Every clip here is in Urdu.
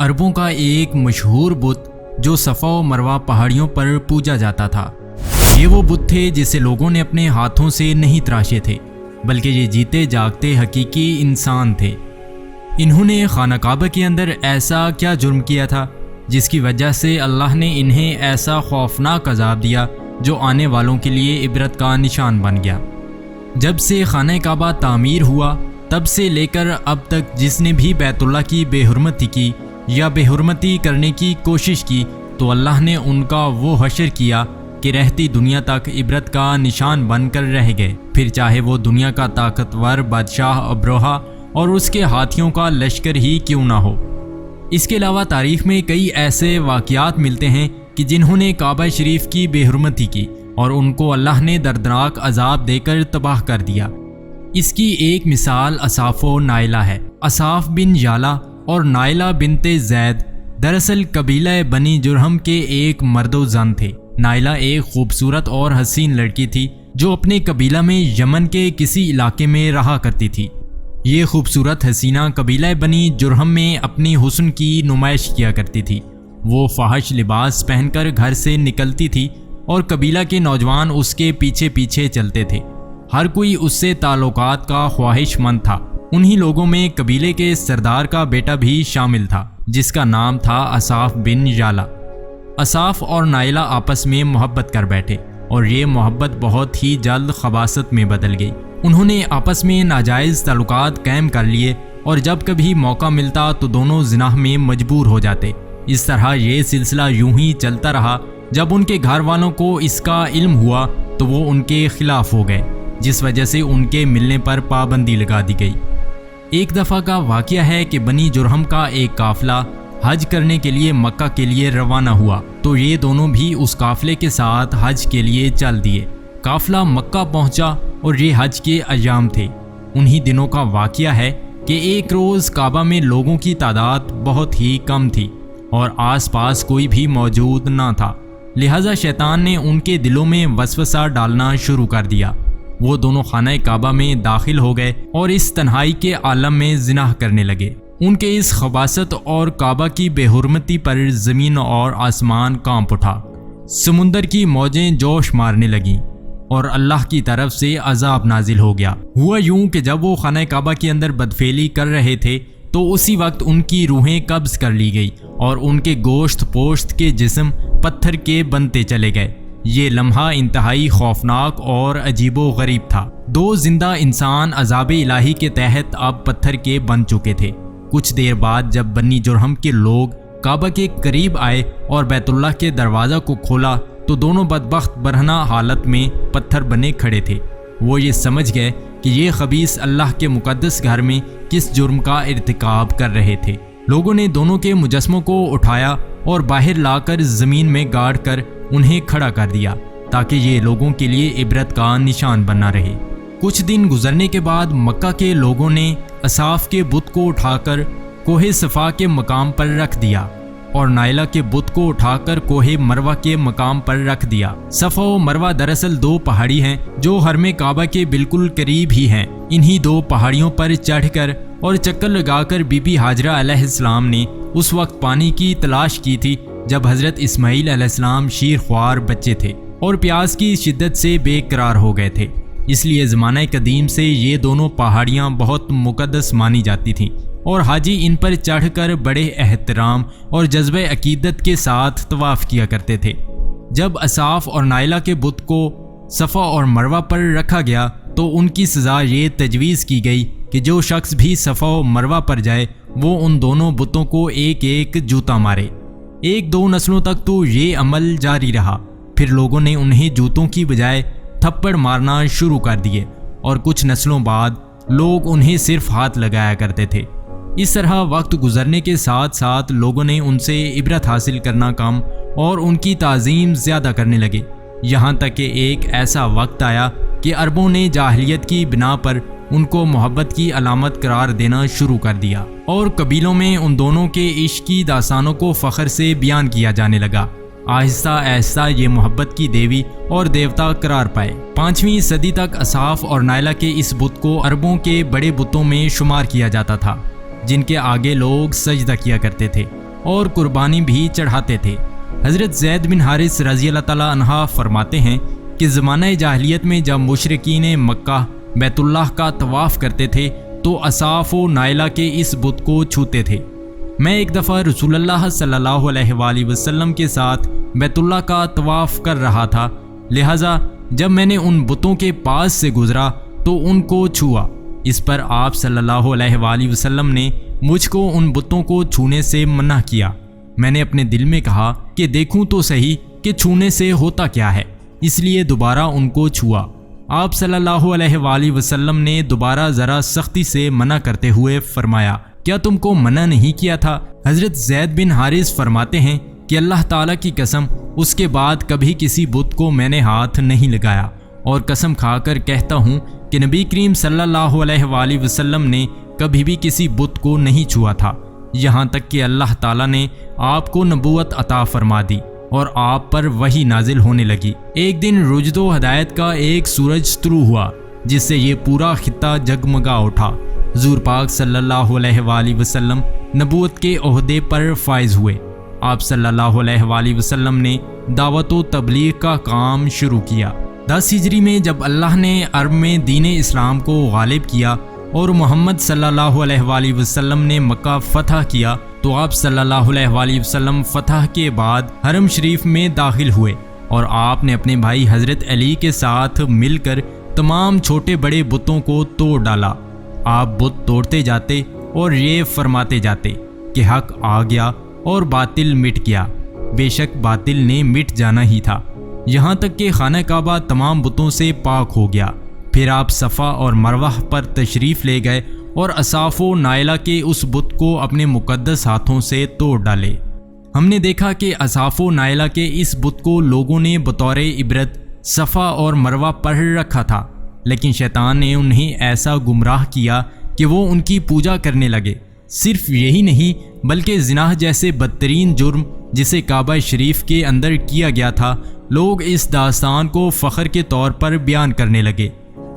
عربوں کا ایک مشہور بت جو صفا و مروہ پہاڑیوں پر پوجا جاتا تھا۔ یہ وہ بت تھے جسے لوگوں نے اپنے ہاتھوں سے نہیں تراشے تھے، بلکہ یہ جیتے جاگتے حقیقی انسان تھے۔ انہوں نے خانہ کعبہ کے اندر ایسا کیا جرم کیا تھا جس کی وجہ سے اللہ نے انہیں ایسا خوفناک عذاب دیا جو آنے والوں کے لیے عبرت کا نشان بن گیا۔ جب سے خانہ کعبہ تعمیر ہوا تب سے لے کر اب تک جس نے بھی بیت اللہ کی بے حرمتی کی یا بے حرمتی کرنے کی کوشش کی تو اللہ نے ان کا وہ حشر کیا کہ رہتی دنیا تک عبرت کا نشان بن کر رہ گئے، پھر چاہے وہ دنیا کا طاقتور بادشاہ ابروہا اور اس کے ہاتھیوں کا لشکر ہی کیوں نہ ہو۔ اس کے علاوہ تاریخ میں کئی ایسے واقعات ملتے ہیں کہ جنہوں نے کعبہ شریف کی بے حرمتی کی اور ان کو اللہ نے دردناک عذاب دے کر تباہ کر دیا۔ اس کی ایک مثال اصاف و نائلہ ہے۔ اصاف بن یالا اور نائلہ بنت زید دراصل قبیلہ بنی جرہم کے ایک مرد و زن تھے۔ نائلہ ایک خوبصورت اور حسین لڑکی تھی جو اپنے قبیلہ میں یمن کے کسی علاقے میں رہا کرتی تھی۔ یہ خوبصورت حسینہ قبیلہ بنی جرہم میں اپنی حسن کی نمائش کیا کرتی تھی۔ وہ فاحش لباس پہن کر گھر سے نکلتی تھی اور قبیلہ کے نوجوان اس کے پیچھے پیچھے چلتے تھے۔ ہر کوئی اس سے تعلقات کا خواہش مند تھا۔ انہی لوگوں میں قبیلے کے سردار کا بیٹا بھی شامل تھا جس کا نام تھا اصاف بن یالا۔ اصاف اور نائلہ آپس میں محبت کر بیٹھے اور یہ محبت بہت ہی جلد خباثت میں بدل گئی۔ انہوں نے آپس میں ناجائز تعلقات قائم کر لیے اور جب کبھی موقع ملتا تو دونوں زنا میں مجبور ہو جاتے۔ اس طرح یہ سلسلہ یوں ہی چلتا رہا۔ جب ان کے گھر والوں کو اس کا علم ہوا تو وہ ان کے خلاف ہو گئے، جس وجہ سے ان کے ملنے پر پابندی لگا دی گئی۔ ایک دفعہ کا واقعہ ہے کہ بنی جرہم کا ایک قافلہ حج کرنے کے لیے مکہ کے لیے روانہ ہوا تو یہ دونوں بھی اس قافلے کے ساتھ حج کے لیے چل دیے۔ قافلہ مکہ پہنچا اور یہ حج کے ایام تھے۔ انہی دنوں کا واقعہ ہے کہ ایک روز کعبہ میں لوگوں کی تعداد بہت ہی کم تھی اور آس پاس کوئی بھی موجود نہ تھا، لہذا شیطان نے ان کے دلوں میں وسوسہ ڈالنا شروع کر دیا۔ وہ دونوں خانہ کعبہ میں داخل ہو گئے اور اس تنہائی کے عالم میں زنا کرنے لگے۔ ان کے اس خباثت اور کعبہ کی بے حرمتی پر زمین اور آسمان کانپ اٹھا، سمندر کی موجیں جوش مارنے لگیں اور اللہ کی طرف سے عذاب نازل ہو گیا۔ ہوا یوں کہ جب وہ خانہ کعبہ کے اندر بدفعلی کر رہے تھے تو اسی وقت ان کی روحیں قبض کر لی گئی اور ان کے گوشت پوشت کے جسم پتھر کے بنتے چلے گئے۔ یہ لمحہ انتہائی خوفناک اور عجیب و غریب تھا۔ دو زندہ انسان عذاب الہی کے تحت اب پتھر کے بن چکے تھے۔ کچھ دیر بعد جب بنی جرہم کے لوگ کعبہ کے قریب آئے اور بیت اللہ کے دروازہ کو کھولا تو دونوں بدبخت برہنہ حالت میں پتھر بنے کھڑے تھے۔ وہ یہ سمجھ گئے کہ یہ خبیث اللہ کے مقدس گھر میں کس جرم کا ارتکاب کر رہے تھے۔ لوگوں نے دونوں کے مجسموں کو اٹھایا اور باہر لا کر زمین میں گاڑ کر انہیں کھڑا کر دیا تاکہ یہ لوگوں کے لیے عبرت کا نشان بنا رہے۔ کچھ دن گزرنے کے بعد مکہ کے لوگوں نے اصاف کے بت کو اٹھا کر کوہ صفا کے مقام پر رکھ دیا اور نائلہ کے بت کو اٹھا کر کوہ مروہ کے مقام پر رکھ دیا۔ صفا و مروہ دراصل دو پہاڑی ہیں جو حرم کعبہ کے بالکل قریب ہی ہیں۔ انہی دو پہاڑیوں پر چڑھ کر اور چکر لگا کر بی بی ہاجرہ علیہ السلام نے اس وقت پانی کی تلاش کی تھی جب حضرت اسماعیل علیہ السلام شیر خوار بچے تھے اور پیاس کی شدت سے بے قرار ہو گئے تھے۔ اس لیے زمانہ قدیم سے یہ دونوں پہاڑیاں بہت مقدس مانی جاتی تھیں اور حاجی ان پر چڑھ کر بڑے احترام اور جذبہ عقیدت کے ساتھ طواف کیا کرتے تھے۔ جب اصاف اور نائلہ کے بت کو صفا اور مروہ پر رکھا گیا تو ان کی سزا یہ تجویز کی گئی کہ جو شخص بھی صفا و مروہ پر جائے وہ ان دونوں بتوں کو ایک ایک جوتا مارے۔ ایک دو نسلوں تک تو یہ عمل جاری رہا، پھر لوگوں نے انہیں جوتوں کی بجائے تھپڑ مارنا شروع کر دیے اور کچھ نسلوں بعد لوگ انہیں صرف ہاتھ لگایا کرتے تھے۔ اس طرح وقت گزرنے کے ساتھ ساتھ لوگوں نے ان سے عبرت حاصل کرنا کم اور ان کی تعظیم زیادہ کرنے لگے، یہاں تک کہ ایک ایسا وقت آیا کہ عربوں نے جاہلیت کی بنا پر ان کو محبت کی علامت قرار دینا شروع کر دیا اور قبیلوں میں ان دونوں کے عشق کی داستانوں کو فخر سے بیان کیا جانے لگا۔ آہستہ آہستہ یہ محبت کی دیوی اور دیوتا قرار پائے۔ 5ویں صدی تک اصاف اور نائلہ کے اس بت کو عربوں کے بڑے بتوں میں شمار کیا جاتا تھا جن کے آگے لوگ سجدہ کیا کرتے تھے۔ اور قربانی بھی چڑھاتے تھے۔ حضرت زید بن حارث رضی اللہ تعالیٰ عنہ فرماتے ہیں کہ زمانہ جاہلیت میں جب مشرکین مکہ بیت اللہ کا طواف کرتے تھے تو اصاف و نائلہ کے اس بت کو چھوتے تھے۔ میں ایک دفعہ رسول اللہ صلی اللہ علیہ وآلہ وسلم کے ساتھ بیت اللہ کا طواف کر رہا تھا، لہٰذا جب میں نے ان بتوں کے پاس سے گزرا تو ان کو چھوا۔ اس پر آپ صلی اللہ علیہ وآلہ وسلم نے مجھ کو ان بتوں کو چھونے سے منع کیا۔ میں نے اپنے دل میں کہا کہ دیکھوں تو صحیح کہ چھونے سے ہوتا کیا ہے، اس لیے دوبارہ ان کو چھوا۔ آپ صلی اللہ علیہ وآلہ وسلم نے دوبارہ ذرا سختی سے منع کرتے ہوئے فرمایا، کیا تم کو منع نہیں کیا تھا؟ حضرت زید بن حارث فرماتے ہیں کہ اللہ تعالیٰ کی قسم اس کے بعد کبھی کسی بت کو میں نے ہاتھ نہیں لگایا، اور قسم کھا کر کہتا ہوں کہ نبی کریم صلی اللہ علیہ وآلہ وسلم نے کبھی بھی کسی بت کو نہیں چھوا تھا، یہاں تک کہ اللہ تعالیٰ نے آپ کو نبوت عطا فرما دی اور آپ پر وحی نازل ہونے لگی۔ ایک دن رجد و ہدایت کا ایک سورج طلوع ہوا جس سے یہ پورا خطہ جگمگا اٹھا۔ حضور پاک صلی اللہ علیہ وآلہ وسلم نبوت کے عہدے پر فائز ہوئے۔ آپ صلی اللہ علیہ وآلہ وسلم نے دعوت و تبلیغ کا کام شروع کیا۔ 10 ہجری میں جب اللہ نے عرب میں دین اسلام کو غالب کیا اور محمد صلی اللہ علیہ وآلہ وسلم نے مکہ فتح کیا تو آپ صلی اللہ علیہ وآلہ وسلم فتح کے بعد حرم شریف میں داخل ہوئے اور آپ نے اپنے بھائی حضرت علی کے ساتھ مل کر تمام چھوٹے بڑے بتوں کو توڑ ڈالا۔ آپ بت توڑتے جاتے اور یہ فرماتے جاتے کہ حق آ گیا اور باطل مٹ گیا، بے شک باطل نے مٹ جانا ہی تھا، یہاں تک کہ خانہ کعبہ تمام بتوں سے پاک ہو گیا۔ پھر آپ صفا اور مروہ پر تشریف لے گئے اور اصاف و نائلہ کے اس بت کو اپنے مقدس ہاتھوں سے توڑ ڈالے۔ ہم نے دیکھا کہ اصاف و نائلہ کے اس بت کو لوگوں نے بطور عبرت صفا اور مروہ پر رکھا تھا، لیکن شیطان نے انہیں ایسا گمراہ کیا کہ وہ ان کی پوجا کرنے لگے۔ صرف یہی نہیں بلکہ زنا جیسے بدترین جرم جسے کعبہ شریف کے اندر کیا گیا تھا، لوگ اس داستان کو فخر کے طور پر بیان کرنے لگے۔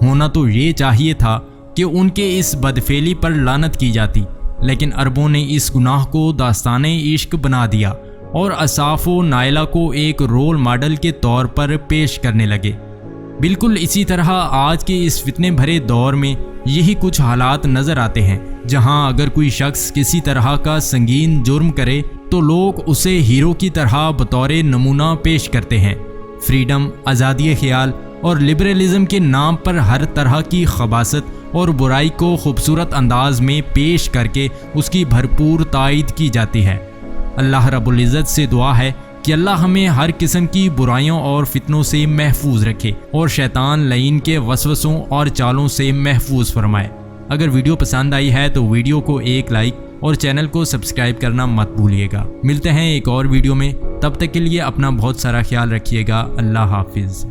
ہونا تو یہ چاہیے تھا کہ ان کے اس بدفعلی پر لعنت کی جاتی، لیکن عربوں نے اس گناہ کو داستان عشق بنا دیا اور اصاف و نائلہ کو ایک رول ماڈل کے طور پر پیش کرنے لگے۔ بالکل اسی طرح آج کے اس فتنے بھرے دور میں یہی کچھ حالات نظر آتے ہیں، جہاں اگر کوئی شخص کسی طرح کا سنگین جرم کرے تو لوگ اسے ہیرو کی طرح بطور نمونہ پیش کرتے ہیں۔ فریڈم، آزادی خیال اور لبرلزم کے نام پر ہر طرح کی خباثت اور برائی کو خوبصورت انداز میں پیش کر کے اس کی بھرپور تائید کی جاتی ہے۔ اللہ رب العزت سے دعا ہے کہ اللہ ہمیں ہر قسم کی برائیوں اور فتنوں سے محفوظ رکھے اور شیطان لعین کے وسوسوں اور چالوں سے محفوظ فرمائے۔ اگر ویڈیو پسند آئی ہے تو ویڈیو کو ایک لائک اور چینل کو سبسکرائب کرنا مت بھولیے گا۔ ملتے ہیں ایک اور ویڈیو میں، تب تک کے لیے اپنا بہت سارا خیال رکھیے گا۔ اللہ حافظ۔